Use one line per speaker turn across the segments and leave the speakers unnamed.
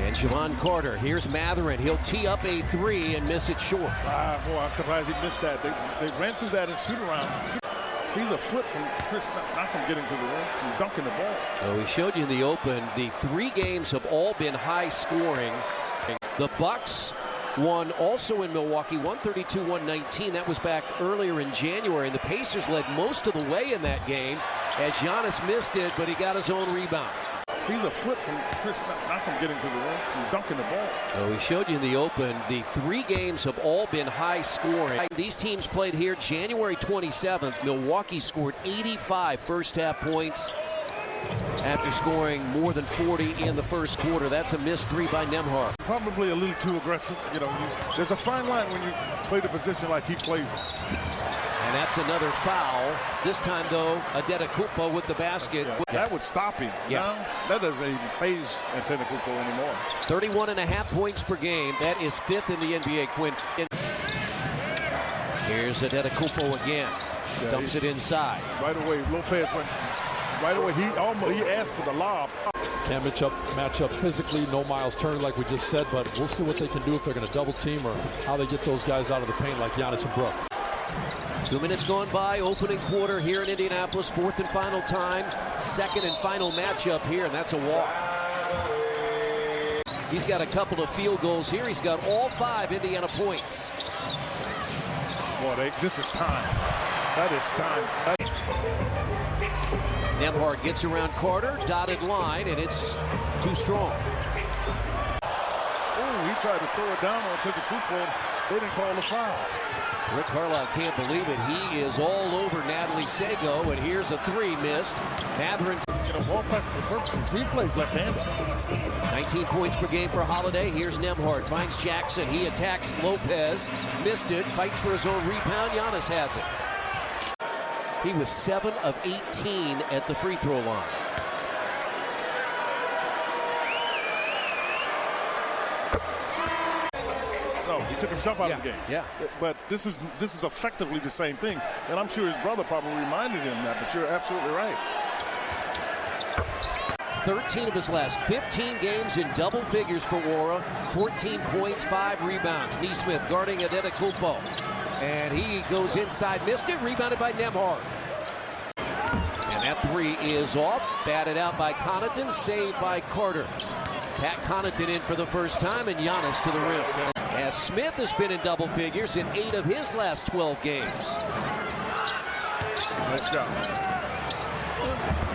And Javon Carter, here's Matherin. He'll tee up a three and miss it short.
Boy, I'm surprised he missed that. They ran through that in shoot-around. He's a foot from Chris, not from getting to the rim, from dunking the ball.
Well, we showed you in the open, the 3 games have all been high scoring. The Bucks won also in Milwaukee, 132-119. That was back earlier in January. And the Pacers led most of the way in that game as Giannis missed it, but he got his own rebound.
He's a foot from Chris, not from getting to the rim, from dunking the ball.
Well, we showed you in the open, the 3 games have all been high scoring. These teams played here January 27th. Milwaukee scored 85 first half points after scoring more than 40 in the first quarter. That's a missed 3 by Nembhard.
Probably a little too aggressive. You know, there's a fine line when you play the position like he plays it.
And that's another foul. This time, though, Antetokounmpo with the basket.
Yeah, that would stop him.
Yeah.
Now, that doesn't even phase Antetokounmpo anymore.
31.5 points per game. That is 5th in the NBA, Quinn. Here's Antetokounmpo again.
Yeah,
Dumps it inside.
Right away, Lopez went. Right away, he asked for the lob.
Can't match up physically. No Miles Turner, like we just said, but we'll see what they can do if they're going to double team or how they get those guys out of the paint like Giannis and Brook.
2 minutes gone by, opening quarter here in Indianapolis, 4th and final time, 2nd and final matchup here, and that's a walk. He's got a couple of field goals here. He's got all 5 Indiana points.
Boy, this is time. That is time.
Nembhard gets around Carter, dotted line, and it's too strong.
Oh, he tried to throw it down on Antetokounmpo. They didn't call the foul.
Rick Carlisle can't believe it. He is all over Natalie Sago, and here's a 3 missed. Matherin.
You know, for all practical purposes, he plays left-handed.
19 points per game for Holiday. Here's Nembhard, finds Jackson. He attacks Lopez, missed it, fights for his own rebound. Giannis has it. He was 7 of 18 at the free throw line.
No, he took himself out of the game.
Yeah.
But this is effectively the same thing. And I'm sure his brother probably reminded him that, but you're absolutely right.
13 of his last 15 games in double figures for Wara. 14 points, 5 rebounds. Nesmith guarding Antetokounmpo. And he goes inside, missed it, rebounded by Nembhard. And that 3 is off, batted out by Connaughton, saved by Carter. Pat Connaughton in for the first time, and Giannis to the rim. As Smith has been in double figures in 8 of his last 12 games.
Nice job.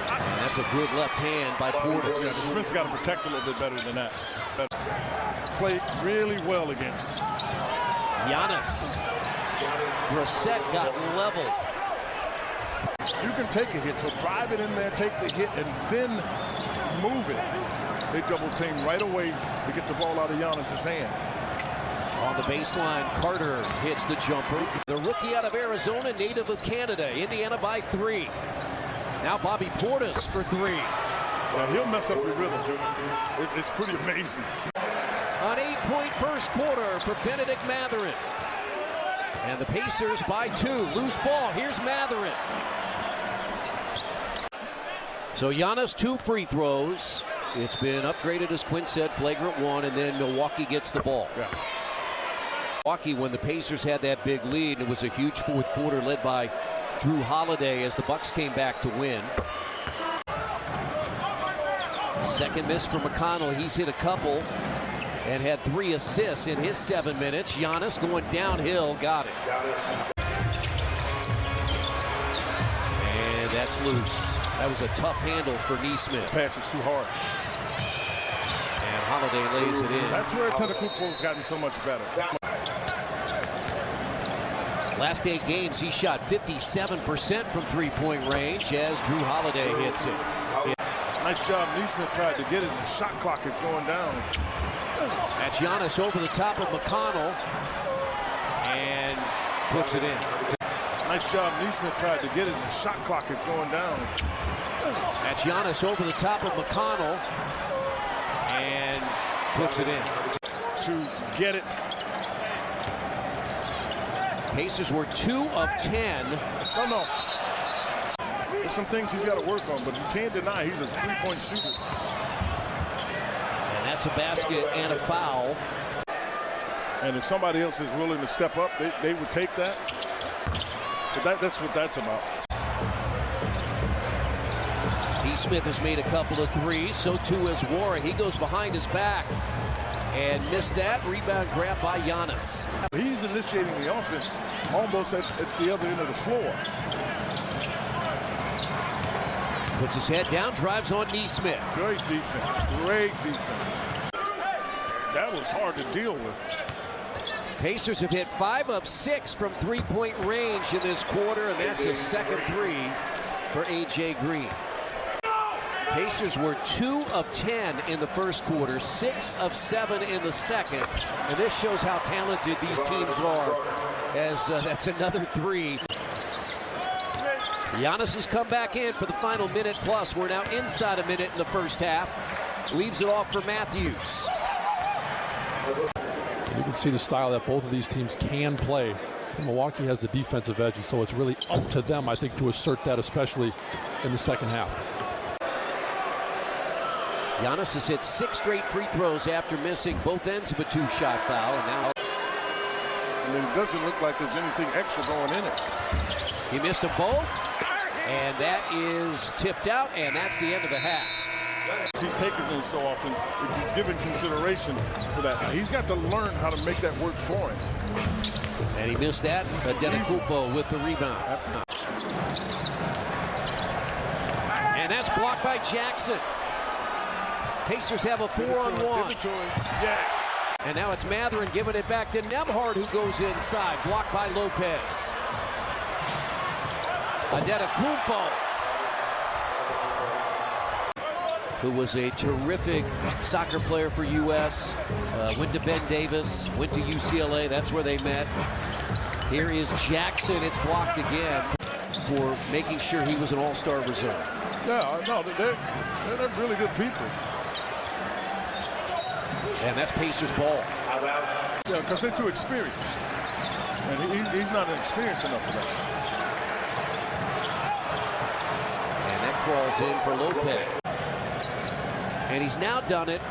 And that's a good left hand by Portis.
Yeah, Smith's got to protect a little bit better than that. Played really well against
Giannis. Brissett got leveled.
You can take a hit, so drive it in there, take the hit, and then move it. They double team right away to get the ball out of Giannis's hand.
On the baseline, Carter hits the jumper. The rookie out of Arizona, native of Canada. Indiana by 3. Now Bobby Portis for 3.
Yeah, he'll mess up your rhythm. It's pretty amazing.
An 8-point first quarter for Benedict Matherin. And the Pacers by 2. Loose ball. Here's Matherin. So Giannis 2 free throws. It's been upgraded, as Quinn said, flagrant 1, and then Milwaukee gets the ball.
Yeah.
Milwaukee, when the Pacers had that big lead, and it was a huge fourth quarter led by Drew Holiday as the Bucks came back to win. Second miss for McConnell. He's hit a couple and had 3 assists in his 7 minutes. Giannis going downhill, got it. And that's loose. That was a tough handle for Nesmith.
Pass is too hard.
And Holiday lays it in.
That's where Antetokounmpo's gotten so much better.
Last 8 games, he shot 57% from three-point range as Drew Holiday hits it.
Nice job. Nesmith tried to get it. The shot clock is going down.
That's Giannis over the top of McConnell and puts it in.
Nice job. Nesmith tried to get it. The shot clock is going down.
That's Giannis over the top of McConnell and puts it in.
To get it.
Pacers were 2 of 10.
No. There's some things he's got to work on, but you can't deny he's a 3-point shooter.
And That's a basket and a foul.
And if somebody else is willing to step up, they would take that. But that's what that's about.
Smith has made a couple of threes, so too has Warren. He goes behind his back and missed that. Rebound grab by Giannis.
He's initiating the offense almost at the other end of the floor.
Puts his head down, drives on Smith.
Great defense, great defense. That was hard to deal with.
Pacers have hit 5 of 6 from three-point range in this quarter, and that's his second three for A.J. Green. Pacers were 2 of 10 in the first quarter, 6 of 7 in the second, and this shows how talented these teams are, as that's another three. Giannis has come back in for the final minute plus. We're now inside a minute in the first half. Leaves it off for Matthews.
And you can see the style that both of these teams can play. Milwaukee has the defensive edge, and so it's really up to them, I think, to assert that, especially in the second half.
Giannis has hit 6 straight free throws after missing both ends of a 2-shot foul, and now
it doesn't look like there's anything extra going in it.
He missed them both, and that is tipped out, and that's the end of the half.
He's taking them so often, he's given consideration for that. He's got to learn how to make that work for him.
And he missed that. Antetokounmpo with the rebound. And that's blocked by Jackson. Pacers have a 4-on-1.
Yeah.
And now it's Mathurin giving it back to Nembhard, who goes inside. Blocked by Lopez. Antetokounmpo, who was a terrific soccer player for U.S. Went to Ben Davis, went to UCLA. That's where they met. Here is Jackson. It's blocked again for making sure he was an all-star reserve.
Yeah, no, they're really good people.
And that's Pacers ball.
Yeah, because they're too experienced. And he's not experienced enough for that.
And that crawls in for Lopez. And he's now done it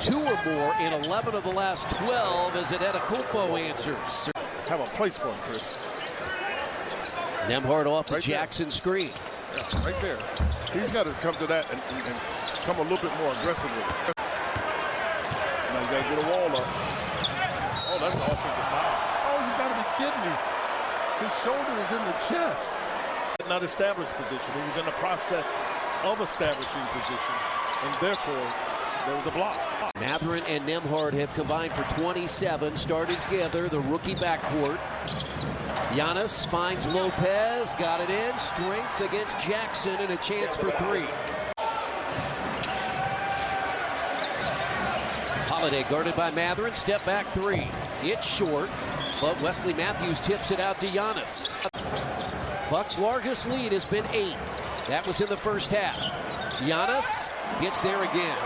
2 or more in 11 of the last 12 as Antetokounmpo answers.
Have a place for him, Chris.
Nembhard off the
Right
Jackson
there.
screen.
Yeah, right there. He's got to come to that and come a little bit more aggressive with it. Now you got to get a wall up. Oh, that's an offensive foul. Oh, you got to be kidding me. His shoulder is in the chest. Not established position. He was in the process of establishing position, and therefore there was a block.
Mathurin and Nembhard have combined for 27, started together, the rookie backcourt. Giannis finds Lopez, got it in, strength against Jackson, and a chance for 3. Holiday guarded by Mathurin, step back 3. It's short, but Wesley Matthews tips it out to Giannis. Bucks' largest lead has been 8. That was in the first half. Giannis gets there again.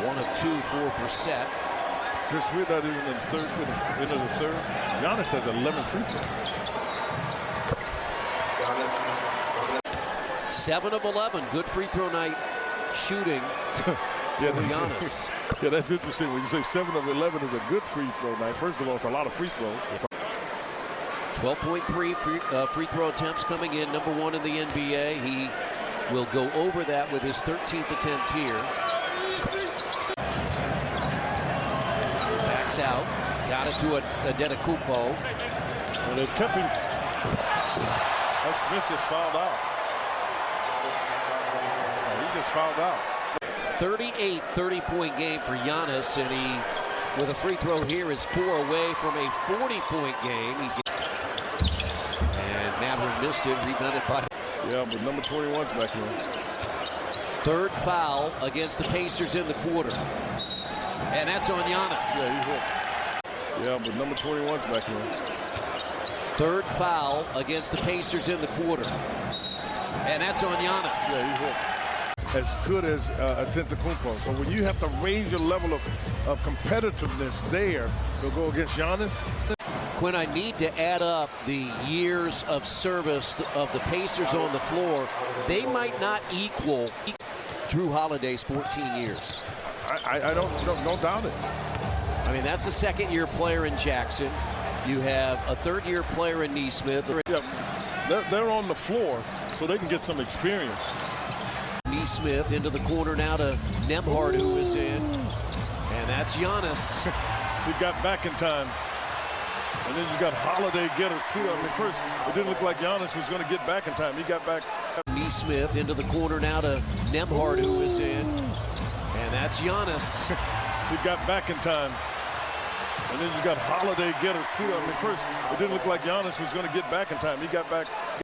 1 of 2 for Brissett.
Chris, we're not even in the end of the third. Giannis has 11 free throws.
7 of 11. Good free throw night shooting for Giannis.
Yeah, that's interesting. When you say 7 of 11 is a good free throw night, first of all, it's a lot of free throws.
12.3 free throw attempts coming in, number 1 in the NBA. He will go over that with his 13th attempt here. Backs out, got it to Antetokounmpo.
And they kept him. Smith just fouled out. He just fouled out.
38 30-point game for Giannis, and he, with a free throw here, is 4 away from a 40-point game. And Mathurin missed it, rebounded by.
Yeah, but number 21's back here.
3rd foul against the Pacers in the quarter. And that's on Giannis.
Yeah, he's hooked. Yeah, but number 21's back here.
3rd foul against the Pacers in the quarter. And that's on Giannis.
Yeah, he's hooked. As good as Antetokounmpo. So when you have to raise your level of competitiveness there to go against Giannis.
Quinn, I need to add up the years of service of the Pacers on the floor. They might not equal Drew Holiday's 14 years.
I don't doubt it.
I mean, that's a second-year player in Jackson. You have a third-year player in Neesmith.
Yeah, they're on the floor, so they can get some experience.
Neesmith into the corner now to Nembhard, who is in. And that's Giannis.
He got back in time. And then you got Holiday get a steal. I mean, first, it didn't look like Giannis was going to get back in time. He got back.
Neesmith into the corner now to Nembhard, who is in. And that's Giannis.
He got back in time. And then you got Holiday get a steal. I mean, first, it didn't look like Giannis was going to get back in time. He got back.